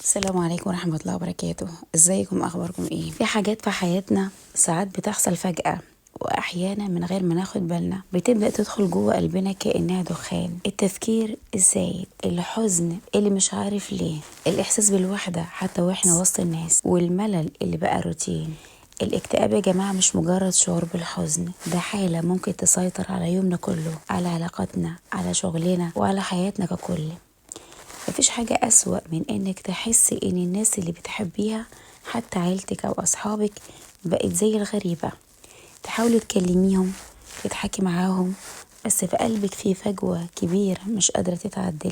السلام عليكم ورحمة الله وبركاته. ازيكم؟ اخباركم ايه؟ في حاجات في حياتنا ساعات بتحصل فجأة، واحيانا من غير ما ناخد بالنا بتبدأ تدخل جوه قلبنا كأنها دخان. التفكير الزايد، الحزن اللي مش عارف ليه، الاحساس بالوحدة حتى واحنا وسط الناس، والملل اللي بقى روتين. الاكتئاب يا جماعة مش مجرد شعور بالحزن، ده حالة ممكن تسيطر على يومنا كله، على علاقاتنا، على شغلنا، وعلى حياتنا ككل. مفيش حاجة أسوأ من إنك تحسي إن الناس اللي بتحبيها، حتى عيلتك أو أصحابك، بقت زي الغريبة. تحاولي تكلميهم، تضحكي معاهم، بس في قلبك في فجوة كبيرة مش قادرة تتعدل.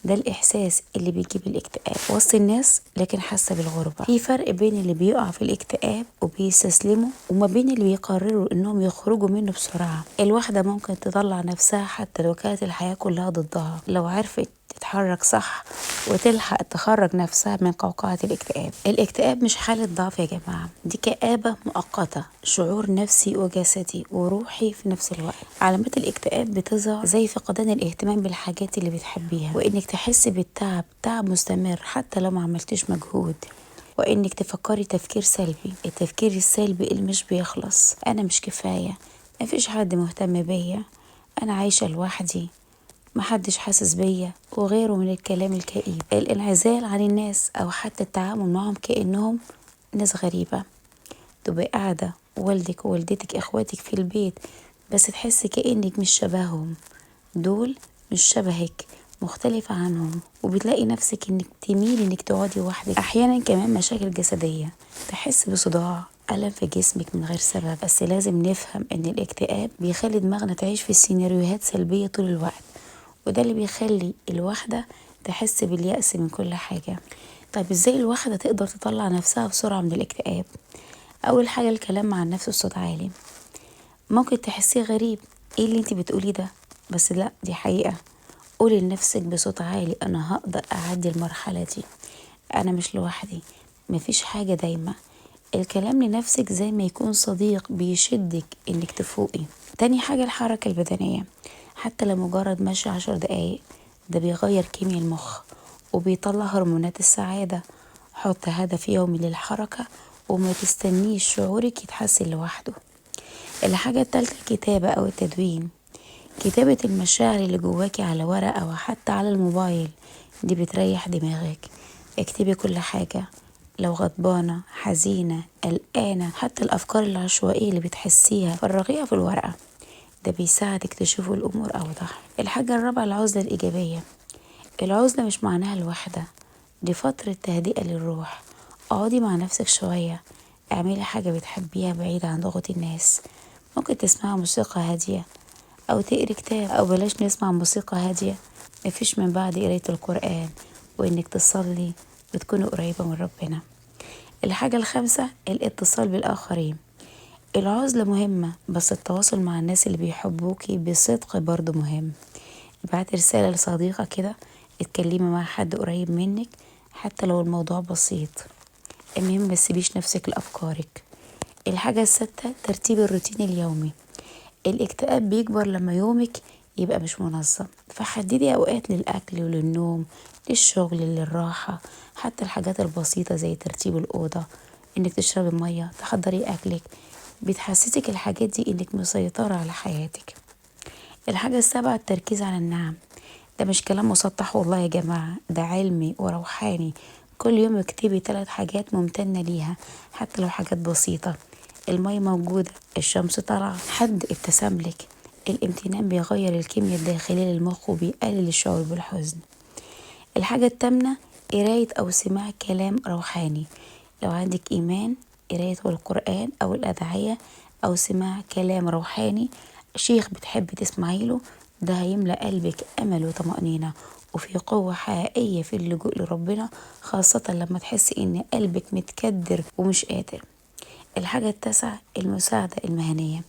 ده الإحساس اللي بيجيب الاكتئاب وسط الناس، لكن حاسة بالغربة. في فرق بين اللي بيقع في الاكتئاب وبيستسلموا، وما بين اللي بيقرروا إنهم يخرجوا منه بسرعة. الواحدة ممكن تطلع نفسها حتى لو كانت الحياة كلها ضدها، لو عرفت تتحرك صح وتلحق تخرج نفسها من قوقعة الاكتئاب. الاكتئاب مش حالة ضعف يا جماعة، دي كآبة مؤقتة، شعور نفسي وجسدي وروحي في نفس الوقت. علامات الاكتئاب بتظهر زي فقدان الاهتمام بالحاجات اللي بتحبيها، وانك تحسي بالتعب، تعب مستمر حتى لو ما عملتش مجهود، وانك تفكري تفكير سلبي، التفكير السلبي اللي مش بيخلص. انا مش كفاية، مفيش حد مهتم بيا، انا عايشة لوحدي، محدش حاسس بيا، وغيره من الكلام الكئيب. الانعزال عن الناس او حتى التعامل معهم كأنهم ناس غريبة. تبقي قاعدة والدك ووالدتك اخواتك في البيت، بس تحسي كأنك مش شبههم، دول مش شبهك، مختلفة عنهم، وبتلاقي نفسك انك تميلي انك تقعدي وحدك. احيانا كمان مشاكل جسدية، تحس بصداع، ألم في جسمك من غير سبب. بس لازم نفهم ان الاكتئاب بيخلي دماغنا تعيش في سيناريوهات سلبية طول الوقت، وده اللي بيخلي الواحدة تحس باليأس من كل حاجة. طيب ازاي الواحدة تقدر تطلع نفسها بسرعة من الاكتئاب؟ اول حاجة الكلام مع النفس بصوت عالي. ممكن تحسيه غريب، ايه اللي انت بتقوليه ده؟ بس لا، دي حقيقة. قولي لنفسك بصوت عالي، انا هقدر اعدي المرحلة دي، انا مش لوحدي، مفيش حاجة دايمة. الكلام لنفسك زي ما يكون صديق بيشدك انك تفوقي. تاني حاجة الحركة البدنية، حتى لو مجرد مشي 10 دقايق، ده بيغير كيمياء المخ وبيطلع هرمونات السعادة. حط هدف يومي للحركة، وما تستنيش شعورك يتحسن لوحده. الحاجة التالتة الكتابة أو التدوين، كتابة المشاعر اللي جواكي على ورقة أو حتى على الموبايل، دي بتريح دماغك. اكتبي كل حاجة، لو غضبانة، حزينة، قلقانة، حتى الأفكار العشوائية اللي بتحسيها فرغيها في الورقة، ده بيساعدك تشوفوا الأمور أوضح. الحاجة الرابعة العزلة الإيجابية. العزلة مش معناها الوحدة، دي فترة تهدئة للروح. اقعدي مع نفسك شوية، اعملي حاجة بتحبيها بعيدة عن ضغط الناس. ممكن تسمعي موسيقى هادية أو تقري كتاب، أو بلاش نسمع موسيقى هادية، مفيش من بعد قراية القرآن وإنك تصلي بتكوني قريبة من ربنا. الحاجة الخامسة الاتصال بالآخرين. العزلة مهمة، بس التواصل مع الناس اللي بيحبوكي بصدق برضو مهم. ابعتي رسالة لصديقة كده، اتكلمي مع حد قريب منك حتى لو الموضوع بسيط. المهم متسيبيش نفسك لأفكارك. الحاجة السادسة ترتيب الروتين اليومي. الاكتئاب بيكبر لما يومك يبقى مش منظم، فحددي أوقات للأكل وللنوم، للشغل، للراحة، حتى الحاجات البسيطة زي ترتيب الأوضة، إنك تشربي مية، تحضري أكلك، بتحسسك الحاجات دي إنك مسيطرة على حياتك. الحاجة السابعة التركيز على النعم. ده مش كلام مسطح والله يا جماعة، ده علمي وروحاني. كل يوم اكتبي 3 حاجات ممتنة ليها، حتى لو حاجات بسيطة. المية موجودة، الشمس طالعة، حد ابتسملك. الامتنان بيغير الكيمياء الداخلية للمخ وبيقلل الشعور بالحزن. الحاجة التامنة قراية أو سماع كلام روحاني. لو عندك إيمان، قراية القرآن أو الأدعية، أو سماع كلام روحاني، شيخ بتحبي تسمعيله، ده هيملأ قلبك أمل وطمأنينة، وفي قوة حقيقية في اللجوء لربنا، خاصة لما تحسي إن قلبك متكدر ومش قادر. الحاجة التاسعة المساعدة المهنية.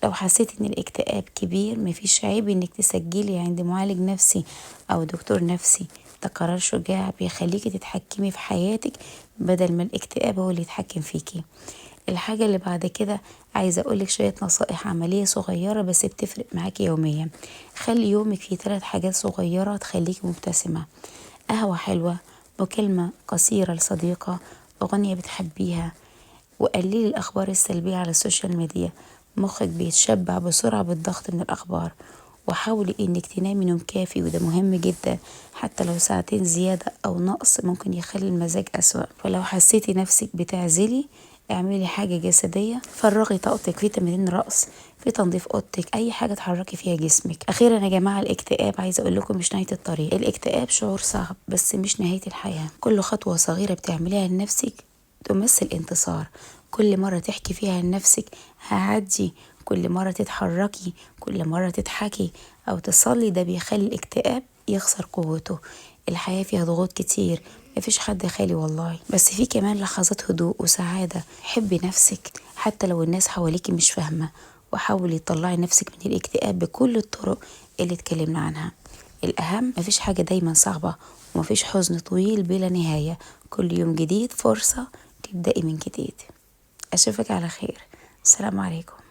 لو حسيت ان الاكتئاب كبير، مفيش عيب انك تسجلي عند معالج نفسي او دكتور نفسي، ده قرار شجاع بيخليكي تتحكمي في حياتك بدل ما الاكتئاب هو اللي يتحكم فيكي. الحاجة اللي بعد كده عايزة اقولك شوية نصائح عملية صغيرة بس بتفرق معاكي يوميا. خلي يومك فيه 3 حاجات صغيرة تخليكي مبتسمة: قهوة حلوة، مكالمة قصيرة لصديقة، أغنية بتحبيها، وقللي الأخبار السلبية على السوشيال ميديا. مخك بيتشبع بسرعة بالضغط من الأخبار. وحاولي إنك تنامي نوم كافي، وده مهم جدا، حتى لو ساعتين زيادة أو نقص ممكن يخلي المزاج أسوأ. ولو حسيتي نفسك بتعزلي، اعملي حاجة جسدية، فرغي طاقتك في تمرين رقص، في تنظيف اوضتك، اي حاجة تحركي فيها جسمك. اخيرا يا جماعة، الاكتئاب عايزة اقول لكم مش نهاية الطريق. الاكتئاب شعور صعب بس مش نهاية الحياة. كل خطوة صغيرة بتعمليها لنفسك تمثل انتصار. كل مرة تحكي فيها لنفسك هعدي، كل مرة تتحركي، كل مرة تضحكي أو تصلي، ده بيخلي الاكتئاب يخسر قوته. الحياة فيها ضغوط كتير، مفيش حد خالي والله، بس في كمان لحظات هدوء وسعادة. حبي نفسك حتى لو الناس حواليكي مش فاهمة، وحاولي تطلعي نفسك من الاكتئاب بكل الطرق اللي اتكلمنا عنها. الأهم مفيش حاجة دايما صعبة، ومفيش حزن طويل بلا نهاية. كل يوم جديد فرصة تبدأي من جديد. أشوفك على خير. السلام عليكم.